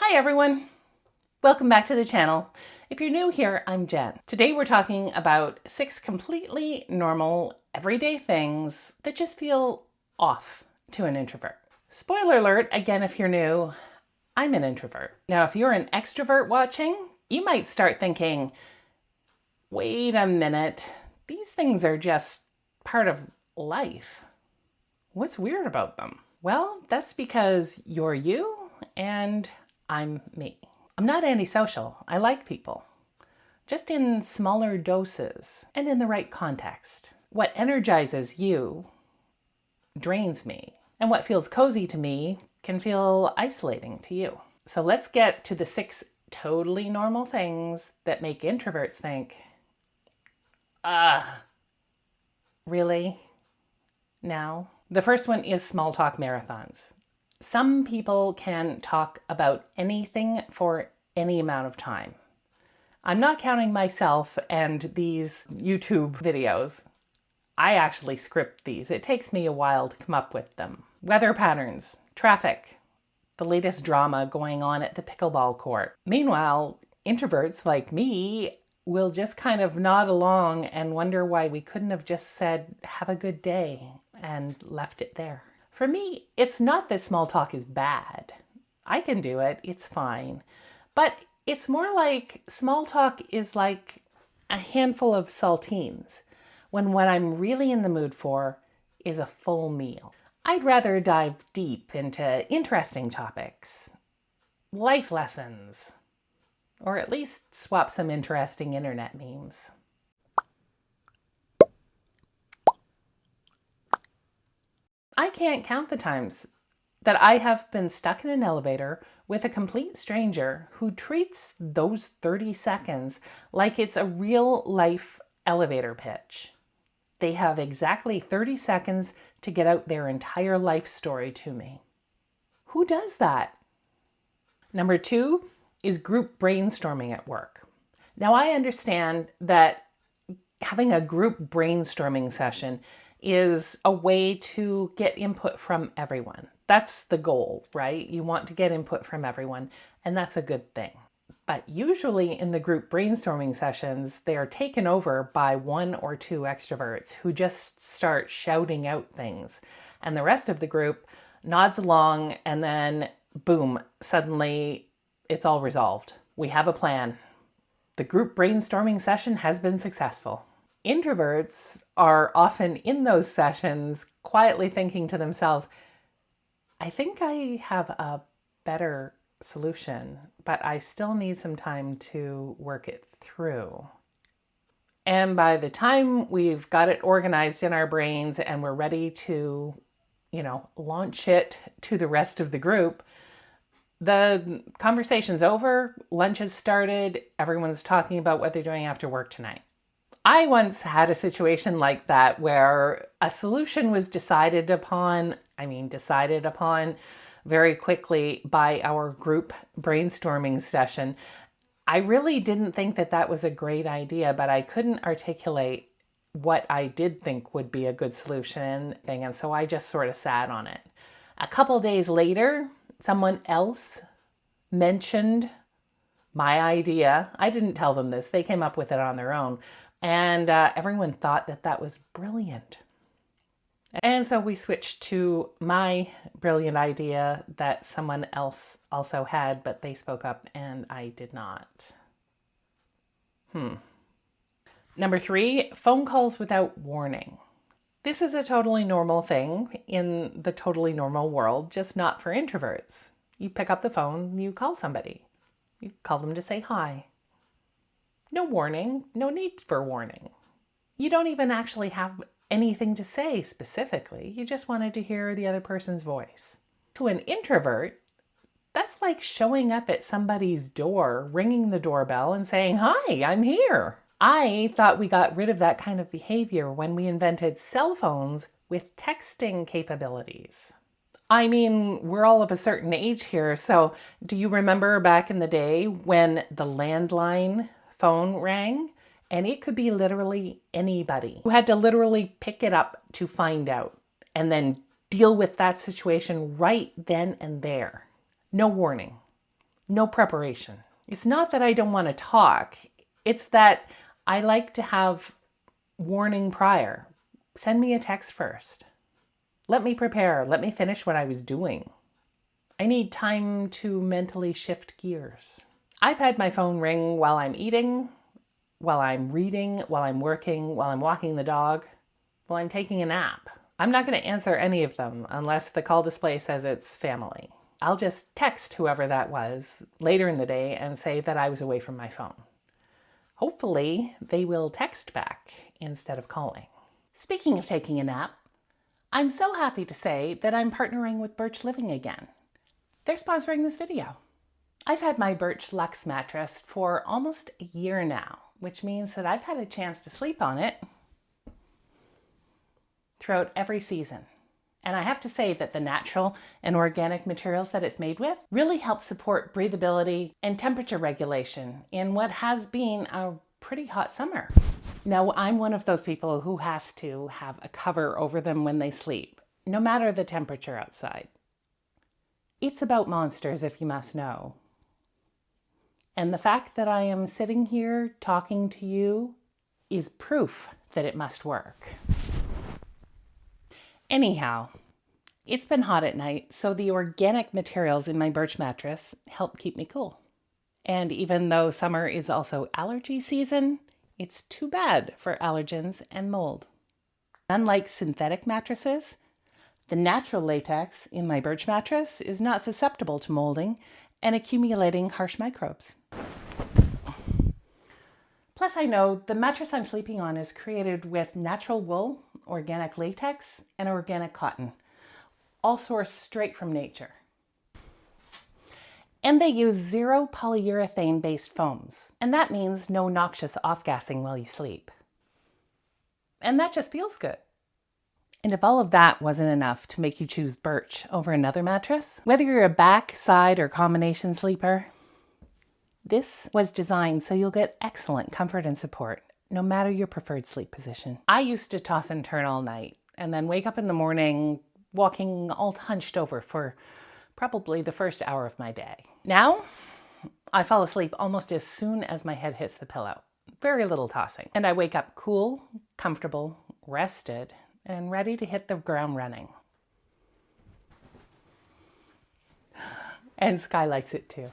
Hi everyone! Welcome back to the channel. If you're new here, I'm Jen. Today we're talking about 6 completely normal, everyday things that just feel off to an introvert. Spoiler alert, again if you're new, I'm an introvert. Now if you're an extrovert watching, you might start thinking, wait a minute, these things are just part of life. What's weird about them? Well, that's because you're you and I'm me. I'm not antisocial. I like people, just in smaller doses and in the right context. What energizes you drains me, and what feels cozy to me can feel isolating to you. So let's get to the 6 totally normal things that make introverts think, really? Now? The first one is small talk marathons. Some people can talk about anything for any amount of time. I'm not counting myself and these YouTube videos. I actually script these. It takes me a while to come up with them. Weather patterns, traffic, the latest drama going on at the pickleball court. Meanwhile, introverts like me will just kind of nod along and wonder why we couldn't have just said, have a good day, and left it there. For me, it's not that small talk is bad. I can do it, it's fine. But it's more like small talk is like a handful of saltines, when what I'm really in the mood for is a full meal. I'd rather dive deep into interesting topics, life lessons, or at least swap some interesting internet memes. I can't count the times that I have been stuck in an elevator with a complete stranger who treats those 30 seconds like it's a real life elevator pitch. They have exactly 30 seconds to get out their entire life story to me. Who does that? Number 2 is group brainstorming at work. Now I understand that having a group brainstorming session is a way to get input from everyone. That's the goal, right? You want to get input from everyone, and that's a good thing. But usually in the group brainstorming sessions, they are taken over by 1 or 2 extroverts who just start shouting out things. And the rest of the group nods along, and then boom, suddenly it's all resolved. We have a plan. The group brainstorming session has been successful. Introverts are often in those sessions quietly thinking to themselves, I think I have a better solution, but I still need some time to work it through. And by the time we've got it organized in our brains and we're ready to, launch it to the rest of the group, the conversation's over, lunch has started, everyone's talking about what they're doing after work tonight. I once had a situation like that where a solution was decided upon very quickly by our group brainstorming session. I really didn't think that that was a great idea, but I couldn't articulate what I did think would be a good solution thing, and so I just sort of sat on it. A couple days later, someone else mentioned my idea. I didn't tell them this. They came up with it on their own. And everyone thought that that was brilliant. And so we switched to my brilliant idea that someone else also had, but they spoke up and I did not. Number 3, phone calls without warning. This is a totally normal thing in the totally normal world, just not for introverts. You pick up the phone, you call somebody. You call them to say hi. No warning, no need for warning. You don't even actually have anything to say specifically. You just wanted to hear the other person's voice. To an introvert, that's like showing up at somebody's door, ringing the doorbell and saying, hi, I'm here. I thought we got rid of that kind of behavior when we invented cell phones with texting capabilities. I mean, we're all of a certain age here, so do you remember back in the day when the landline phone rang? And it could be literally anybody who had to literally pick it up to find out and then deal with that situation right then and there. No warning. No preparation. It's not that I don't want to talk. It's that I like to have warning prior. Send me a text first. Let me prepare. Let me finish what I was doing. I need time to mentally shift gears. I've had my phone ring while I'm eating, while I'm reading, while I'm working, while I'm walking the dog, while I'm taking a nap. I'm not going to answer any of them unless the call display says it's family. I'll just text whoever that was later in the day and say that I was away from my phone. Hopefully, they will text back instead of calling. Speaking of taking a nap, I'm so happy to say that I'm partnering with Birch Living again. They're sponsoring this video. I've had my Birch Luxe mattress for almost a year now, which means that I've had a chance to sleep on it throughout every season. And I have to say that the natural and organic materials that it's made with really help support breathability and temperature regulation in what has been a pretty hot summer. Now, I'm one of those people who has to have a cover over them when they sleep, no matter the temperature outside. It's about monsters, if you must know. And the fact that I am sitting here talking to you is proof that it must work. Anyhow, it's been hot at night, so the organic materials in my Birch mattress help keep me cool. And even though summer is also allergy season, it's too bad for allergens and mold. Unlike synthetic mattresses, the natural latex in my Birch mattress is not susceptible to molding and accumulating harsh microbes. Plus, I know the mattress I'm sleeping on is created with natural wool, organic latex, and organic cotton, all sourced straight from nature. And they use zero polyurethane-based foams, and that means no noxious off-gassing while you sleep. And that just feels good. And if all of that wasn't enough to make you choose Birch over another mattress, whether you're a back, side, or combination sleeper, this was designed so you'll get excellent comfort and support, no matter your preferred sleep position. I used to toss and turn all night, and then wake up in the morning walking all hunched over for probably the first hour of my day. Now, I fall asleep almost as soon as my head hits the pillow. Very little tossing. And I wake up cool, comfortable, rested, and ready to hit the ground running. And Sky likes it too.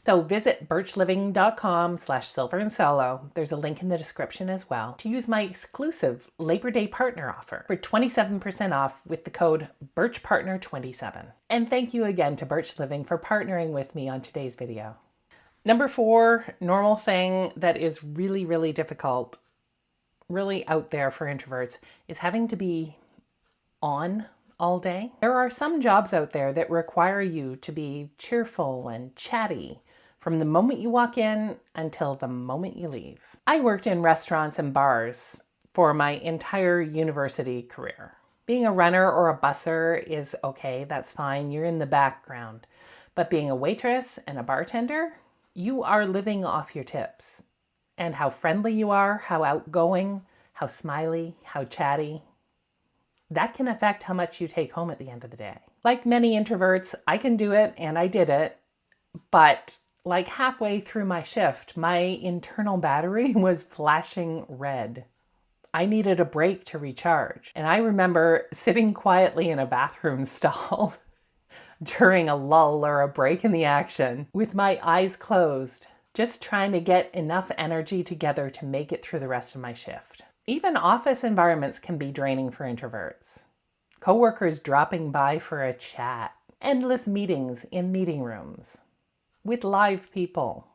So visit birchliving.com/silverandsolo. There's a link in the description as well to use my exclusive Labor Day partner offer for 27% off with the code BirchPartner27. And thank you again to Birch Living for partnering with me on today's video. Number 4, normal thing that is really, really difficult, really out there for introverts, is having to be on all day. There are some jobs out there that require you to be cheerful and chatty from the moment you walk in until the moment you leave. I worked in restaurants and bars for my entire university career. Being a runner or a busser is okay, that's fine, you're in the background. But being a waitress and a bartender, you are living off your tips. And how friendly you are, how outgoing, how smiley, how chatty, that can affect how much you take home at the end of the day. Like many introverts, I can do it, and I did it, but like halfway through my shift, my internal battery was flashing red. I needed a break to recharge. And I remember sitting quietly in a bathroom stall during a lull or a break in the action with my eyes closed, just trying to get enough energy together to make it through the rest of my shift. Even office environments can be draining for introverts. Coworkers dropping by for a chat, endless meetings in meeting rooms with live people.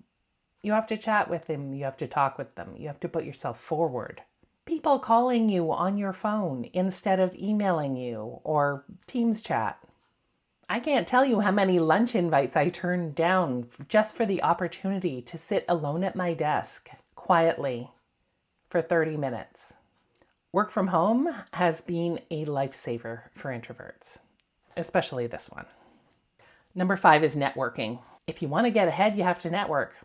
You have to chat with them, you have to talk with them, you have to put yourself forward. People calling you on your phone instead of emailing you or Teams chat. I can't tell you how many lunch invites I turned down just for the opportunity to sit alone at my desk quietly for 30 minutes. Work from home has been a lifesaver for introverts, especially this one. Number 5 is networking. If you want to get ahead, you have to network.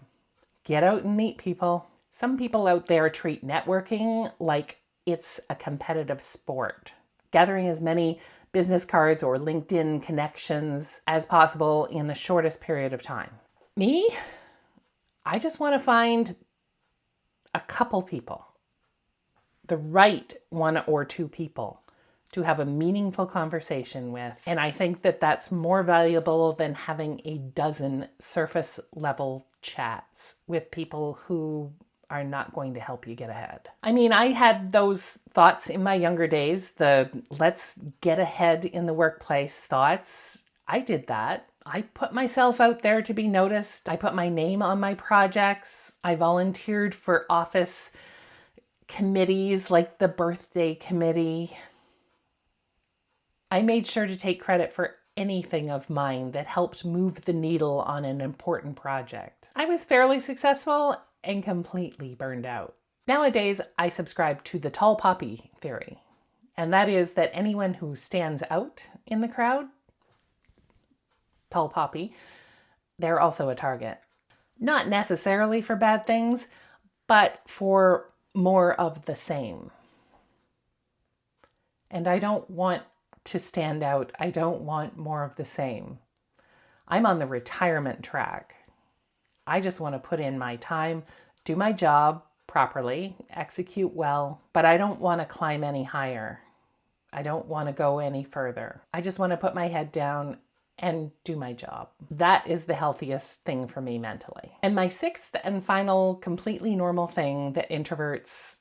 Get out and meet people. Some people out there treat networking like it's a competitive sport, gathering as many business cards or LinkedIn connections as possible in the shortest period of time. Me, I just want to find a couple people, the right one or two people to have a meaningful conversation with. And I think that that's more valuable than having a dozen surface level chats with people who are not going to help you get ahead. I mean, I had those thoughts in my younger days, the let's get ahead in the workplace thoughts. I did that. I put myself out there to be noticed. I put my name on my projects. I volunteered for office committees like the birthday committee. I made sure to take credit for anything of mine that helped move the needle on an important project. I was fairly successful and completely burned out. Nowadays, I subscribe to the tall poppy theory, and that is that anyone who stands out in the crowd, tall poppy, they're also a target. Not necessarily for bad things, but for more of the same. And I don't want to stand out. I don't want more of the same. I'm on the retirement track. I just want to put in my time, do my job properly, execute well, but I don't want to climb any higher. I don't want to go any further. I just want to put my head down and do my job. That is the healthiest thing for me mentally. And my sixth and final completely normal thing that introverts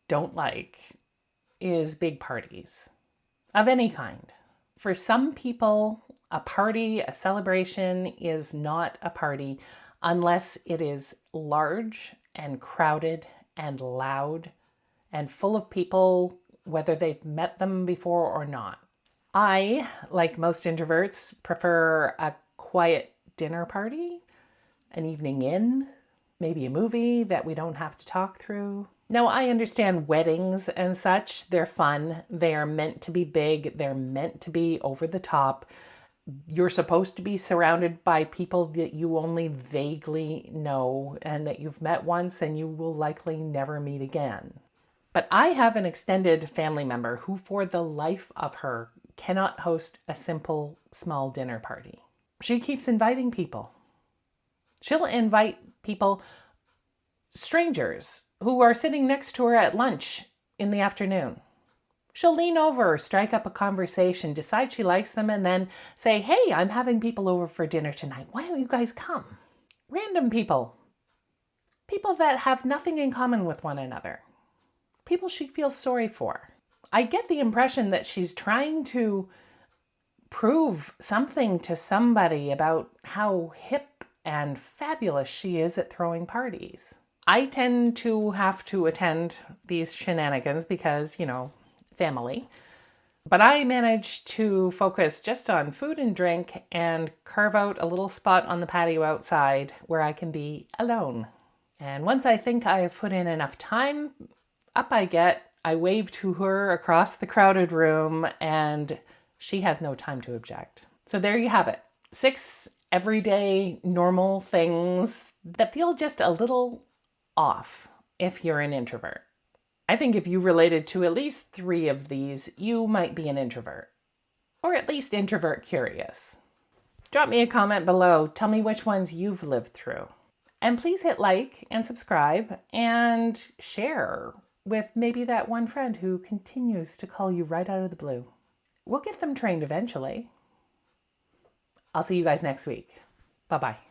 don't like is big parties of any kind. For some people, a party, a celebration is not a party unless it is large and crowded and loud and full of people, whether they've met them before or not. I, like most introverts, prefer a quiet dinner party, an evening in, maybe a movie that we don't have to talk through. Now, I understand weddings and such. They're fun. They are meant to be big. They're meant to be over the top. You're supposed to be surrounded by people that you only vaguely know and that you've met once and you will likely never meet again. But I have an extended family member who, for the life of her, cannot host a simple small dinner party. She keeps inviting people. She'll invite people, strangers, who are sitting next to her at lunch in the afternoon. She'll lean over, strike up a conversation, decide she likes them, and then say, hey, I'm having people over for dinner tonight. Why don't you guys come? Random people. People that have nothing in common with one another. People she feels sorry for. I get the impression that she's trying to prove something to somebody about how hip and fabulous she is at throwing parties. I tend to have to attend these shenanigans because, family. But I manage to focus just on food and drink and carve out a little spot on the patio outside where I can be alone. And once I think I have put in enough time, up I get. I wave to her across the crowded room and she has no time to object. So there you have it. 6 everyday normal things that feel just a little off if you're an introvert. I think if you related to at least 3 of these, you might be an introvert, or at least introvert curious. Drop me a comment below. Tell me which ones you've lived through. And please hit like and subscribe and share with maybe that one friend who continues to call you right out of the blue. We'll get them trained eventually. I'll see you guys next week. Bye-bye.